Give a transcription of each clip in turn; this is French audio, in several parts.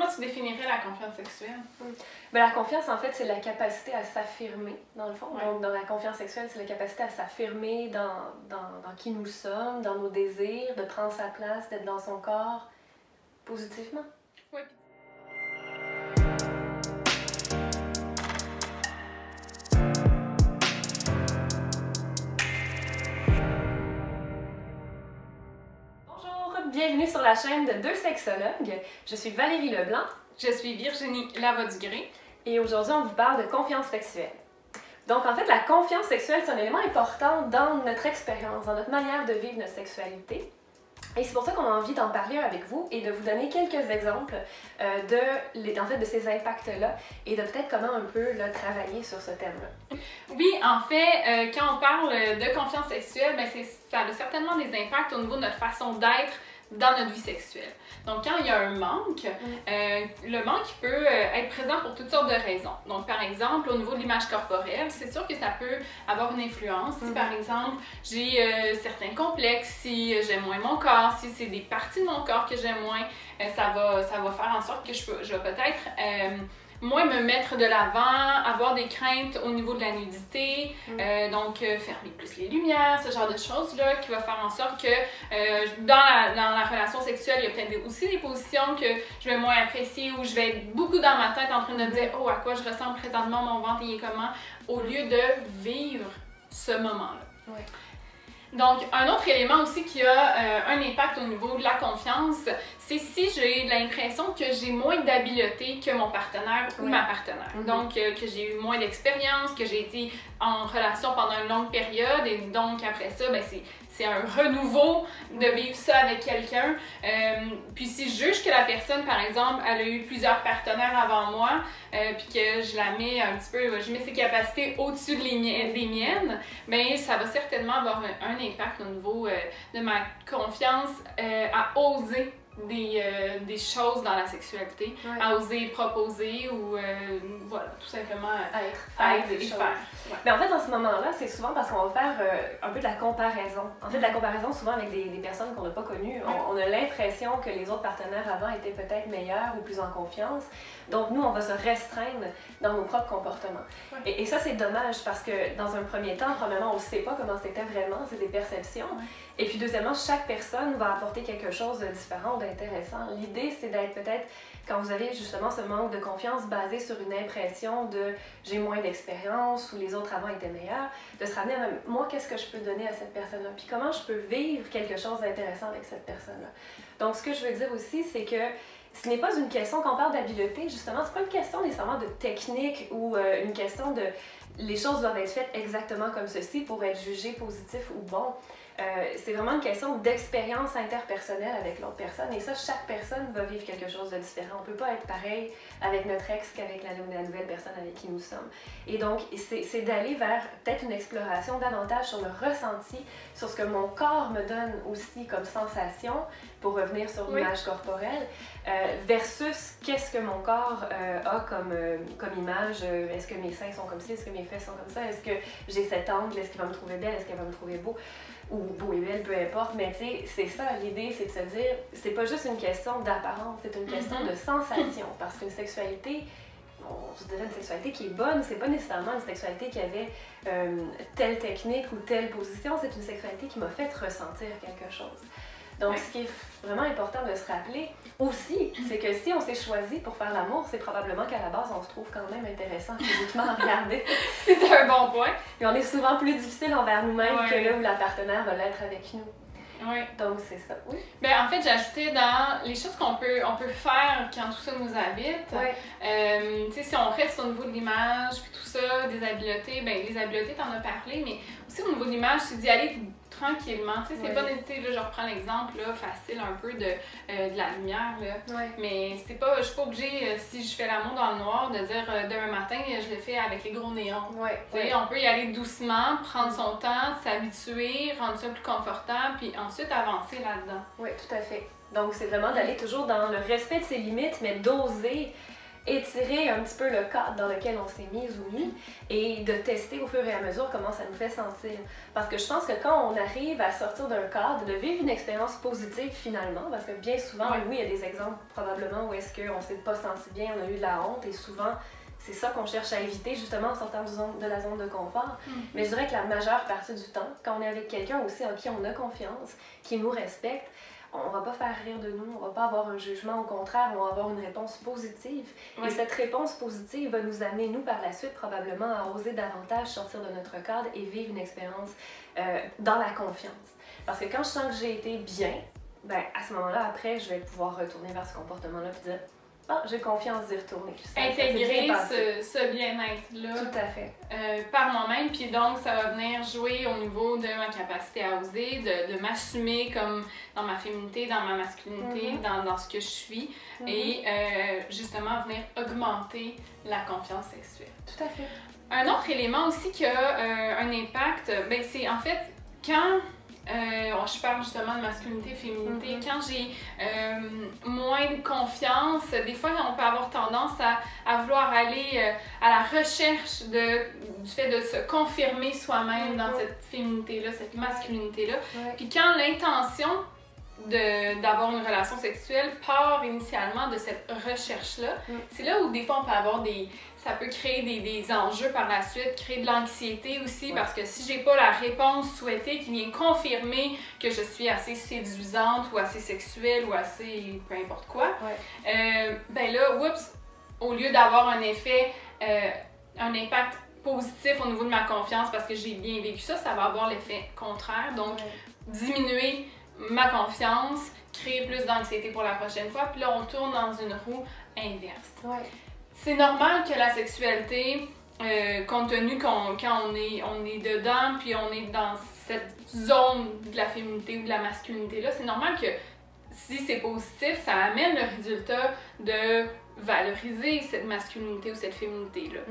comment tu définirais la confiance sexuelle? Ben, la confiance, en fait, c'est la capacité à s'affirmer, dans le fond. Ouais. Donc, dans la confiance sexuelle, c'est la capacité à s'affirmer dans qui nous sommes, dans nos désirs, de prendre sa place, d'être dans son corps positivement. Oui. Bonjour, bienvenue sur la chaîne de Deux sexologues. Je suis Valérie Leblanc. Je suis Virginie Lavoie-Dugré. Et aujourd'hui, on vous parle de confiance sexuelle. Donc, en fait, la confiance sexuelle, c'est un élément important dans notre expérience, dans notre manière de vivre notre sexualité. Et c'est pour ça qu'on a envie d'en parler avec vous et de vous donner quelques exemples de ces impacts-là et de peut-être comment un peu là, travailler sur ce thème-là. Oui, en fait, quand on parle de confiance sexuelle, ben ça a certainement des impacts au niveau de notre façon d'être dans notre vie sexuelle. Donc, quand il y a un manque, le manque peut être présent pour toutes sortes de raisons. Donc, par exemple, au niveau de l'image corporelle, c'est sûr que ça peut avoir une influence. Si, par exemple, j'ai certains complexes, si j'aime moins mon corps, si c'est des parties de mon corps que j'aime moins, ça va faire en sorte que je vais peut-être moins me mettre de l'avant, avoir des craintes au niveau de la nudité, donc fermer plus les lumières, ce genre de choses-là qui va faire en sorte que dans la relation sexuelle, il y a peut-être aussi des positions que je vais moins apprécier ou je vais être beaucoup dans ma tête en train de me dire « Oh, à quoi je ressemble présentement, mon ventre, il est comment? » au lieu de vivre ce moment-là. Ouais. Donc, un autre élément aussi qui a un impact au niveau de la confiance, c'est si j'ai l'impression que j'ai moins d'habileté que mon partenaire ou ma partenaire. Donc, que j'ai eu moins d'expérience, que j'ai été en relation pendant une longue période et donc après ça, ben c'est un renouveau de vivre ça avec quelqu'un. Puis si je juge que la personne, par exemple, elle a eu plusieurs partenaires avant moi, puis que je la mets un petit peu, je mets ses capacités au-dessus des miennes, bien ça va certainement avoir un impact au niveau de ma confiance à oser des choses dans la sexualité, à oser proposer ou voilà, tout simplement être et faire. Ouais. Mais en fait, dans ce moment-là, c'est souvent parce qu'on va faire un peu de la comparaison. En fait, de la comparaison souvent avec des personnes qu'on n'a pas connues. On a l'impression que les autres partenaires avant étaient peut-être meilleurs ou plus en confiance. Donc, nous, on va se restreindre dans nos propres comportements. Et ça, c'est dommage parce que dans un premier temps, premièrement, on ne sait pas comment c'était vraiment, c'est des perceptions. Et puis, deuxièmement, chaque personne va apporter quelque chose de différent, d'intéressant. L'idée, c'est d'être peut-être, quand vous avez justement ce manque de confiance basé sur une impression de j'ai moins d'expérience ou les autres avant étaient meilleurs, de se ramener à moi, qu'est-ce que je peux donner à cette personne-là? Puis comment je peux vivre quelque chose d'intéressant avec cette personne-là? Donc, ce que je veux dire aussi, c'est que ce n'est pas une question, quand on parle d'habileté, justement, c'est pas une question nécessairement de technique ou une question de les choses doivent être faites exactement comme ceci pour être jugées positif ou bon. C'est vraiment une question d'expérience interpersonnelle avec l'autre personne et ça, chaque personne va vivre quelque chose de différent. On ne peut pas être pareil avec notre ex qu'avec la nouvelle personne avec qui nous sommes. Et donc, c'est d'aller vers peut-être une exploration davantage sur le ressenti, sur ce que mon corps me donne aussi comme sensation, pour revenir sur l'image corporelle, versus qu'est-ce que mon corps a comme image. Est-ce que mes seins sont comme ci, est-ce que mes fesses sont comme ça, est-ce que j'ai cet angle, est-ce qu'il va me trouver belle, est-ce qu'elle va me trouver beau, ou beau et belle, peu importe, mais tu sais, c'est ça l'idée, c'est de se dire, c'est pas juste une question d'apparence, c'est une question de sensation, parce qu'une sexualité, je dirais une sexualité qui est bonne, c'est pas nécessairement une sexualité qui avait telle technique ou telle position, c'est une sexualité qui m'a fait ressentir quelque chose. Donc, ce qui est vraiment important de se rappeler aussi, c'est que si on s'est choisi pour faire l'amour, c'est probablement qu'à la base, on se trouve quand même intéressant physiquement à regarder. C'est un bon point. Et on est souvent plus difficile envers nous-mêmes que là où la partenaire va l'être avec nous. Oui. Donc, c'est ça. Oui. Ben, en fait, j'ajoutais dans les choses qu'on peut faire quand tout ça nous habite. Tu sais, si on reste au niveau de l'image, puis tout ça, des habiletés, ben les habiletés, t'en as parlé, mais aussi au niveau de l'image, c'est d'y aller tranquillement. Tu sais, c'est pas nécessaire, là, je reprends l'exemple là, facile un peu de la lumière, là. Mais c'est pas, je suis pas obligée, si je fais l'amour dans le noir, de dire demain matin, je le fais avec les gros néons. Tu sais, on peut y aller doucement, prendre son temps, s'habituer, rendre ça plus confortable, puis ensuite avancer là-dedans. Oui, tout à fait. Donc, c'est vraiment d'aller toujours dans le respect de ses limites, mais d'oser étirer un petit peu le cadre dans lequel on s'est mis ou mis et de tester au fur et à mesure comment ça nous fait sentir. Parce que je pense que quand on arrive à sortir d'un cadre, de vivre une expérience positive finalement, parce que bien souvent, oui, il y a des exemples probablement où est-ce qu'on s'est pas senti bien, on a eu de la honte et souvent, c'est ça qu'on cherche à éviter justement en sortant de la zone de confort. Mais je dirais que la majeure partie du temps, quand on est avec quelqu'un aussi en qui on a confiance, qui nous respecte, on va pas faire rire de nous, on va pas avoir un jugement, au contraire, on va avoir une réponse positive. Et cette réponse positive va nous amener, nous, par la suite, probablement à oser davantage sortir de notre cadre et vivre une expérience dans la confiance. Parce que quand je sens que j'ai été bien, ben, à ce moment-là, après, je vais pouvoir retourner vers ce comportement-là et dire « Ah, j'ai confiance d'y retourner. » Intégrer ce bien-être-là. Tout à fait. Par moi-même, puis donc ça va venir jouer au niveau de ma capacité à oser, de m'assumer comme dans ma féminité, dans ma masculinité, dans ce que je suis, et justement venir augmenter la confiance sexuelle. Tout à fait. Un autre élément aussi qui a un impact, ben c'est en fait quand je parle justement de masculinité, féminité. Quand j'ai moins de confiance, des fois on peut avoir tendance à vouloir aller à la recherche du fait de se confirmer soi-même dans cette féminité-là, cette masculinité-là. Puis quand l'intention d'avoir une relation sexuelle part initialement de cette recherche-là, c'est là où des fois on peut avoir ça peut créer des enjeux par la suite, créer de l'anxiété aussi, parce que si j'ai pas la réponse souhaitée qui vient confirmer que je suis assez séduisante ou assez sexuelle ou assez peu importe quoi, ben là, oups, au lieu d'avoir un effet, un impact positif au niveau de ma confiance parce que j'ai bien vécu ça, ça va avoir l'effet contraire, donc diminuer ma confiance, créer plus d'anxiété pour la prochaine fois, puis là on tourne dans une roue inverse. C'est normal que la sexualité, compte tenu quand on est dedans, puis on est dans cette zone de la féminité ou de la masculinité-là, c'est normal que si c'est positif, ça amène le résultat de valoriser cette masculinité ou cette féminité-là.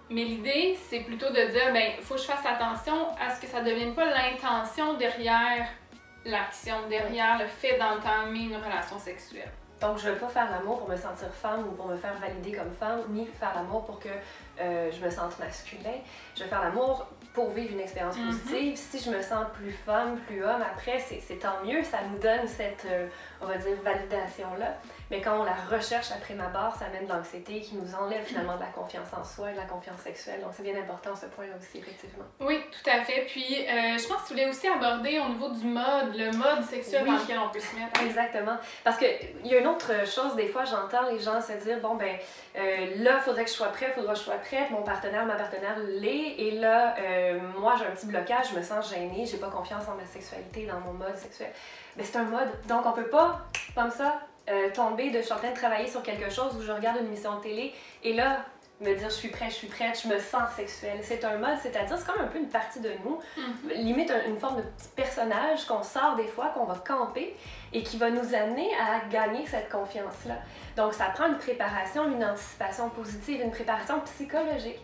Mais l'idée, c'est plutôt de dire, ben, il faut que je fasse attention à ce que ça ne devienne pas l'intention derrière l'action, derrière le fait d'entamer une relation sexuelle. Donc, je ne veux pas faire l'amour pour me sentir femme ou pour me faire valider comme femme, ni faire l'amour pour que je me sente masculin. Je veux faire l'amour pour vivre une expérience positive. Si je me sens plus femme, plus homme, après, c'est tant mieux. Ça nous donne cette, on va dire, validation-là. Mais quand on la recherche après ma barre, ça amène de l'anxiété qui nous enlève finalement de la confiance en soi et de la confiance sexuelle. Donc, c'est bien important ce point-là aussi, effectivement. Oui, tout à fait. Puis, je pense que tu voulais aussi aborder au niveau du mode, le mode sexuel dans lequel on peut se mettre. Exactement. Parce qu'il y a une autre chose, des fois, j'entends les gens se dire, bon, ben, là, il faudrait que je sois prête, il faudra que je sois prête, mon partenaire, ma partenaire l'est, et là, moi, j'ai un petit blocage, je me sens gênée, j'ai pas confiance en ma sexualité, dans mon mode sexuel. Mais c'est un mode, donc on peut pas, comme ça, tomber je suis en train de travailler sur quelque chose où je regarde une émission de télé, et là, me dire je suis prête, je me sens sexuelle. C'est un mode, c'est-à-dire c'est comme un peu une partie de nous, limite une forme de petit personnage qu'on sort des fois, qu'on va camper et qui va nous amener à gagner cette confiance-là. Donc ça prend une préparation, une anticipation positive, une préparation psychologique.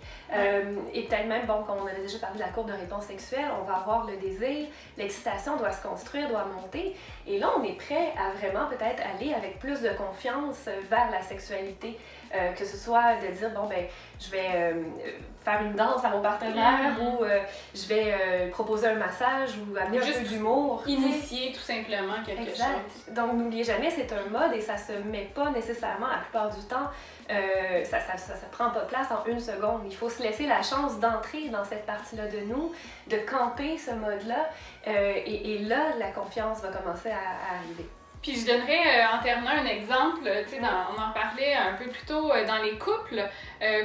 Et peut-être même, bon, comme on avait déjà parlé de la courbe de réponse sexuelle, on va avoir le désir, l'excitation doit se construire, doit monter. Et là, on est prêt à vraiment peut-être aller avec plus de confiance vers la sexualité. Que ce soit de dire, bon, ben, je vais faire une danse à mon partenaire ou je vais proposer un massage ou amener un peu d'humour. Initier tout simplement quelque chose. Donc, n'oubliez jamais, c'est un mode et ça se met pas nécessairement, la plupart du temps, ça prend pas place en une seconde. Il faut se laisser la chance d'entrer dans cette partie-là de nous, de camper ce mode-là et là, la confiance va commencer à arriver. Puis je donnerais en terminant un exemple, tu sais, on en parlait un peu plus tôt dans les couples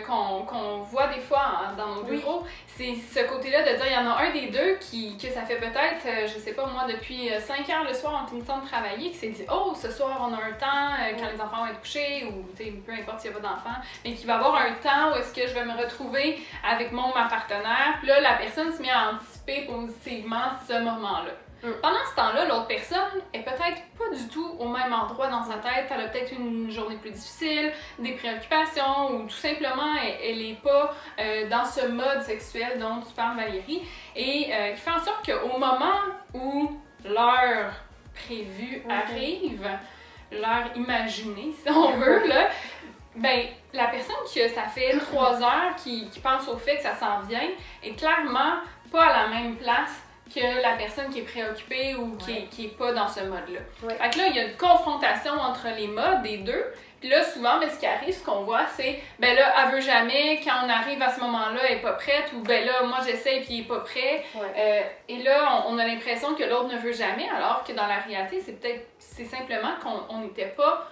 qu'on voit des fois dans nos bureaux, c'est ce côté-là de dire il y en a un des deux que ça fait peut-être, je sais pas moi, depuis 5 heures le soir en finissant de travailler, qui s'est dit oh, ce soir on a un temps quand les enfants vont être couchés ou peu importe s'il n'y a pas d'enfants, mais qu'il va y avoir un temps où est-ce que je vais me retrouver avec ma partenaire. Puis là, la personne se met à anticiper positivement ce moment-là. Pendant ce temps-là, l'autre personne est peut-être pas du tout au même endroit dans sa tête. Elle a peut-être une journée plus difficile, des préoccupations ou tout simplement elle n'est pas dans ce mode sexuel dont tu parles, Valérie. Et qui fait en sorte qu'au moment où l'heure prévue arrive, l'heure imaginée si on veut, là, ben, la personne qui ça fait 3 heures qui pense au fait que ça s'en vient est clairement pas à la même place que la personne qui est préoccupée ou qui est pas dans ce mode-là. Fait que là, il y a une confrontation entre les modes des deux. Puis là, souvent, ce qui arrive, ce qu'on voit, c'est ben là, elle veut jamais, quand on arrive à ce moment-là, elle est pas prête, ou ben là, moi j'essaie puis il est pas prêt. Et là, on a l'impression que l'autre ne veut jamais, alors que dans la réalité, c'est simplement qu'on n'était pas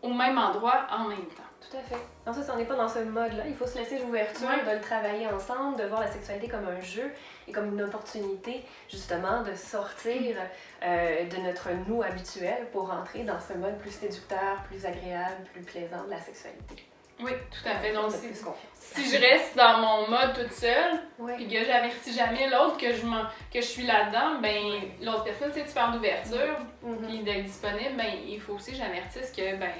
au même endroit en même temps. Tout à fait. Non, ça, on n'est pas dans ce mode-là. Il faut se laisser l'ouverture de le travailler ensemble, de voir la sexualité comme un jeu et comme une opportunité, justement, de sortir de notre nous habituel pour rentrer dans ce mode plus séducteur, plus agréable, plus plaisant de la sexualité. Oui, tout à fait. Donc, si je reste dans mon mode toute seule, puis que j'avertis jamais l'autre que je suis là-dedans, ben l'autre personne, tu faire d'ouverture, puis d'être disponible, ben il faut aussi que j'avertisse que, ben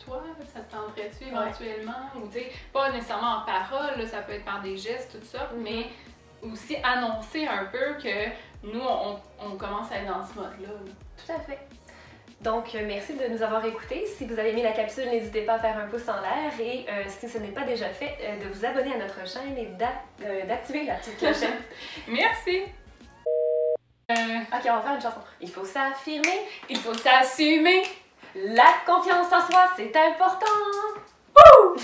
toi, ça te tenterait-tu éventuellement, ou tu sais, pas nécessairement en parole, là, ça peut être par des gestes, tout ça, mais aussi annoncer un peu que nous, on commence à être dans ce mode-là. Tout à fait. Donc, merci de nous avoir écoutés. Si vous avez aimé la capsule, n'hésitez pas à faire un pouce en l'air et si ce n'est pas déjà fait, de vous abonner à notre chaîne et d'activer la petite clochette. Merci! Ok, on va faire une chanson. Il faut s'affirmer, il faut s'assumer. La confiance en soi, c'est important! Wouh!